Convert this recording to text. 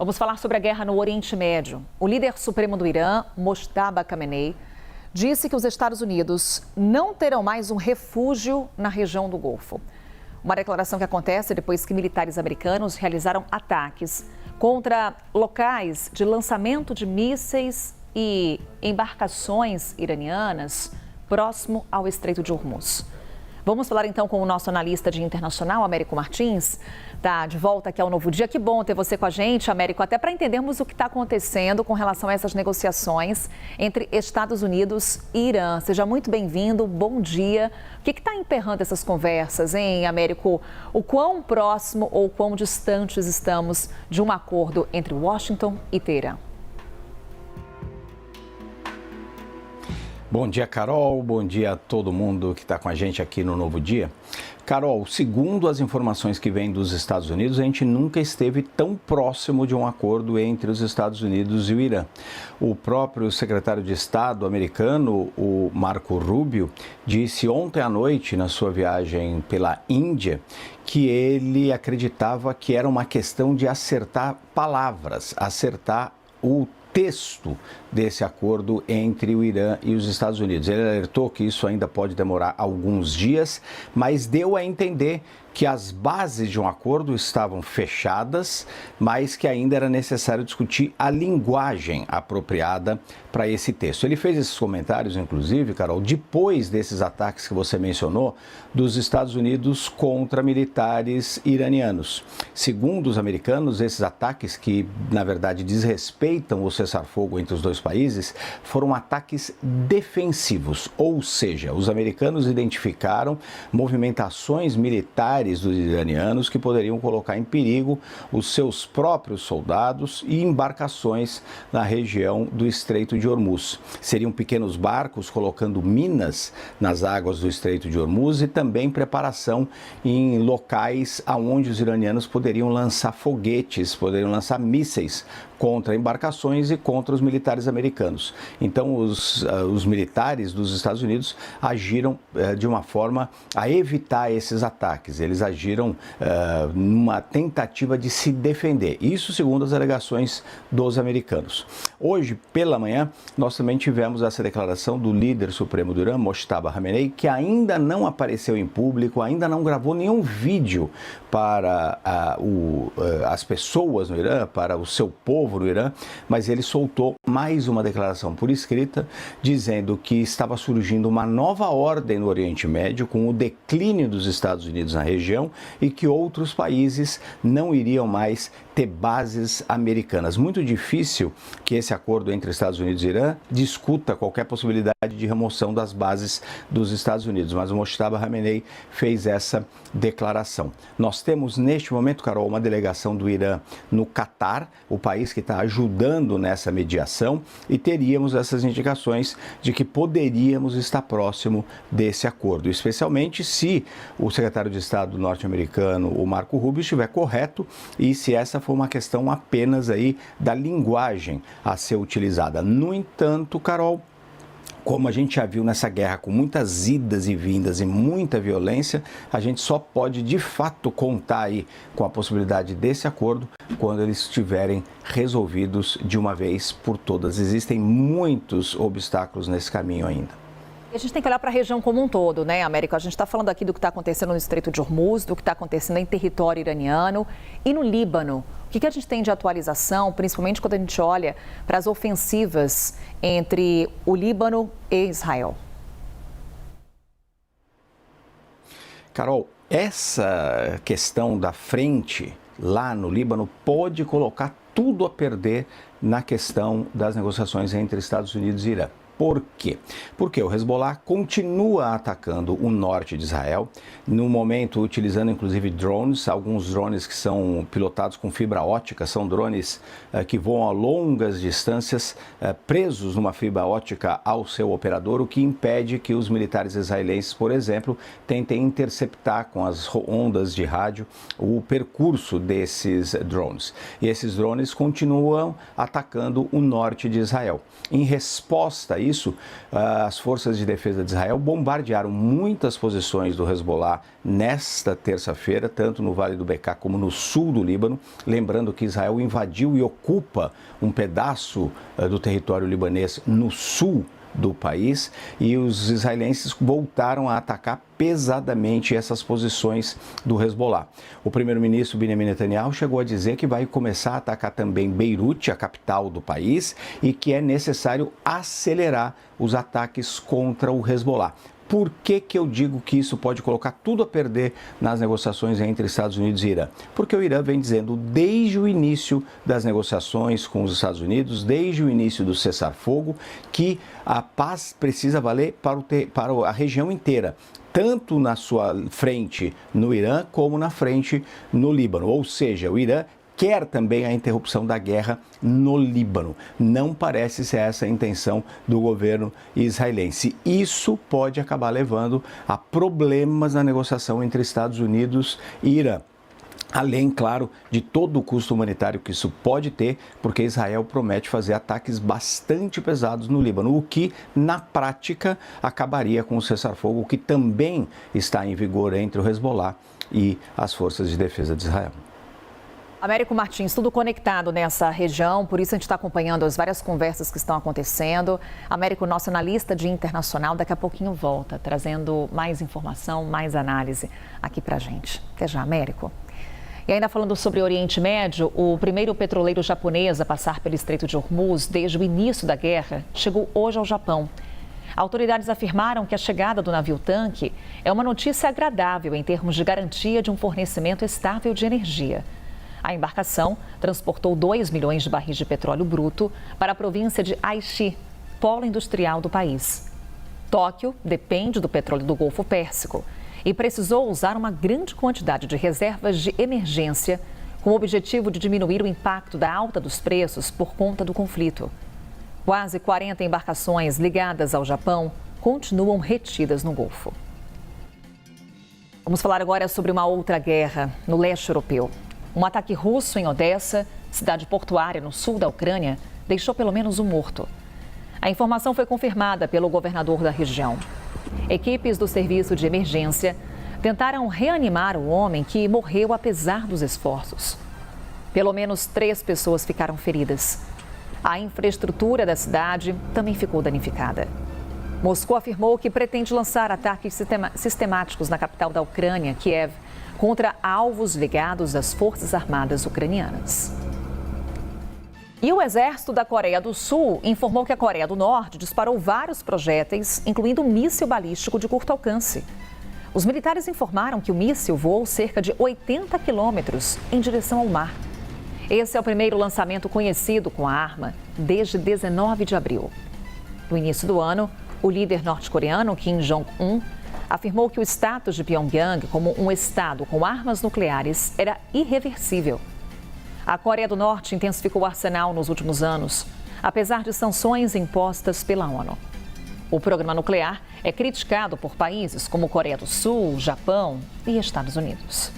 Vamos falar sobre a guerra no Oriente Médio. O líder supremo do Irã, Mojtaba Khamenei, disse que os Estados Unidos não terão mais um refúgio na região do Golfo. Uma declaração que acontece depois que militares americanos realizaram ataques contra locais de lançamento de mísseis e embarcações iranianas próximo ao Estreito de Hormuz. Vamos falar então com o nosso analista de internacional, Américo Martins. Tá de volta aqui ao Novo Dia. Que bom ter você com a gente, Américo, até para entendermos o que está acontecendo com relação a essas negociações entre Estados Unidos e Irã. Seja muito bem-vindo, bom dia. O que está emperrando essas conversas, hein, Américo? O quão próximo ou quão distantes estamos de um acordo entre Washington e Teherã? Bom dia, Carol. Bom dia a todo mundo que está com a gente aqui no Novo Dia. Carol, segundo as informações que vêm dos Estados Unidos, a gente nunca esteve tão próximo de um acordo entre os Estados Unidos e o Irã. O próprio secretário de Estado americano, o Marco Rubio, disse ontem à noite, na sua viagem pela Índia, que ele acreditava que era uma questão de acertar palavras, acertar o texto desse acordo entre o Irã e os Estados Unidos. Ele alertou que isso ainda pode demorar alguns dias, mas deu a entender que as bases de um acordo estavam fechadas, mas que ainda era necessário discutir a linguagem apropriada para esse texto. Ele fez esses comentários, inclusive, Carol, depois desses ataques que você mencionou, dos Estados Unidos contra militares iranianos. Segundo os americanos, esses ataques, que na verdade desrespeitam o cessar-fogo entre os dois países, foram ataques defensivos, ou seja, os americanos identificaram movimentações militares dos iranianos que poderiam colocar em perigo os seus próprios soldados e embarcações na região do Estreito de Hormuz. Seriam pequenos barcos colocando minas nas águas do Estreito de Hormuz e também preparação em locais aonde os iranianos poderiam lançar foguetes, poderiam lançar mísseis contra embarcações e contra os militares americanos. Então, os militares dos Estados Unidos agiram de uma forma a evitar esses ataques. Eles agiram numa tentativa de se defender. Isso segundo as alegações dos americanos. Hoje, pela manhã, nós também tivemos essa declaração do líder supremo do Irã, Mojtaba Khamenei, que ainda não apareceu em público, ainda não gravou nenhum vídeo para as pessoas no Irã, para o seu povo no Irã, mas ele soltou mais uma declaração por escrita, dizendo que estava surgindo uma nova ordem no Oriente Médio, com o declínio dos Estados Unidos na região e que outros países não iriam mais ter bases americanas. Muito difícil que esse acordo entre Estados Unidos e Irã discuta qualquer possibilidade de remoção das bases dos Estados Unidos, mas o Mojtaba Khamenei fez essa declaração. Nós temos neste momento, Carol, uma delegação do Irã no Catar, o país que está ajudando nessa mediação, e teríamos essas indicações de que poderíamos estar próximo desse acordo, especialmente se o secretário de Estado norte-americano, o Marco Rubio, estiver correto e se essa for uma questão apenas aí da linguagem a ser utilizada. No entanto, Carol, como a gente já viu nessa guerra, com muitas idas e vindas e muita violência, a gente só pode de fato contar aí com a possibilidade desse acordo quando eles estiverem resolvidos de uma vez por todas. Existem muitos obstáculos nesse caminho ainda. A gente tem que olhar para a região como um todo, né, Américo? A gente está falando aqui do que está acontecendo no Estreito de Hormuz, do que está acontecendo em território iraniano e no Líbano. O que a gente tem de atualização, principalmente quando a gente olha para as ofensivas entre o Líbano e Israel? Carol, essa questão da frente lá no Líbano pode colocar tudo a perder na questão das negociações entre Estados Unidos e Irã. Por quê? Porque o Hezbollah continua atacando o norte de Israel, no momento utilizando inclusive drones, alguns drones que são pilotados com fibra ótica, são drones que voam a longas distâncias, presos numa fibra ótica ao seu operador, o que impede que os militares israelenses, por exemplo, tentem interceptar com as ondas de rádio o percurso desses drones. E esses drones continuam atacando o norte de Israel. Em resposta a isso, isso, as forças de defesa de Israel bombardearam muitas posições do Hezbollah nesta terça-feira, tanto no Vale do Bekaa como no sul do Líbano. Lembrando que Israel invadiu e ocupa um pedaço do território libanês no sul do país, e os israelenses voltaram a atacar pesadamente essas posições do Hezbollah. O primeiro-ministro Benjamin Netanyahu chegou a dizer que vai começar a atacar também Beirute, a capital do país, e que é necessário acelerar os ataques contra o Hezbollah. Por que eu digo que isso pode colocar tudo a perder nas negociações entre Estados Unidos e Irã? Porque o Irã vem dizendo desde o início das negociações com os Estados Unidos, desde o início do cessar-fogo, que a paz precisa valer para a região inteira, tanto na sua frente no Irã como na frente no Líbano. Ou seja, o Irã quer também a interrupção da guerra no Líbano. Não parece ser essa a intenção do governo israelense. Isso pode acabar levando a problemas na negociação entre Estados Unidos e Irã. Além, claro, de todo o custo humanitário que isso pode ter, porque Israel promete fazer ataques bastante pesados no Líbano, o que, na prática, acabaria com o cessar-fogo que também está em vigor entre o Hezbollah e as forças de defesa de Israel. Américo Martins, tudo conectado nessa região, por isso a gente está acompanhando as várias conversas que estão acontecendo. Américo, nosso analista de internacional, daqui a pouquinho volta, trazendo mais informação, mais análise aqui pra gente. Até já, Américo. E ainda falando sobre o Oriente Médio, o primeiro petroleiro japonês a passar pelo Estreito de Hormuz desde o início da guerra chegou hoje ao Japão. Autoridades afirmaram que a chegada do navio-tanque é uma notícia agradável em termos de garantia de um fornecimento estável de energia. A embarcação transportou 2 milhões de barris de petróleo bruto para a província de Aichi, polo industrial do país. Tóquio depende do petróleo do Golfo Pérsico e precisou usar uma grande quantidade de reservas de emergência com o objetivo de diminuir o impacto da alta dos preços por conta do conflito. Quase 40 embarcações ligadas ao Japão continuam retidas no Golfo. Vamos falar agora sobre uma outra guerra no leste europeu. Um ataque russo em Odessa, cidade portuária no sul da Ucrânia, deixou pelo menos um morto. A informação foi confirmada pelo governador da região. Equipes do serviço de emergência tentaram reanimar o homem que morreu apesar dos esforços. Pelo menos 3 pessoas ficaram feridas. A infraestrutura da cidade também ficou danificada. Moscou afirmou que pretende lançar ataques sistemáticos na capital da Ucrânia, Kiev, contra alvos ligados às Forças Armadas ucranianas. E o exército da Coreia do Sul informou que a Coreia do Norte disparou vários projéteis, incluindo um míssil balístico de curto alcance. Os militares informaram que o míssil voou cerca de 80 quilômetros em direção ao mar. Esse é o primeiro lançamento conhecido com a arma desde 19 de abril. No início do ano, o líder norte-coreano Kim Jong-un afirmou que o status de Pyongyang como um estado com armas nucleares era irreversível. A Coreia do Norte intensificou o arsenal nos últimos anos, apesar de sanções impostas pela ONU. O programa nuclear é criticado por países como Coreia do Sul, Japão e Estados Unidos.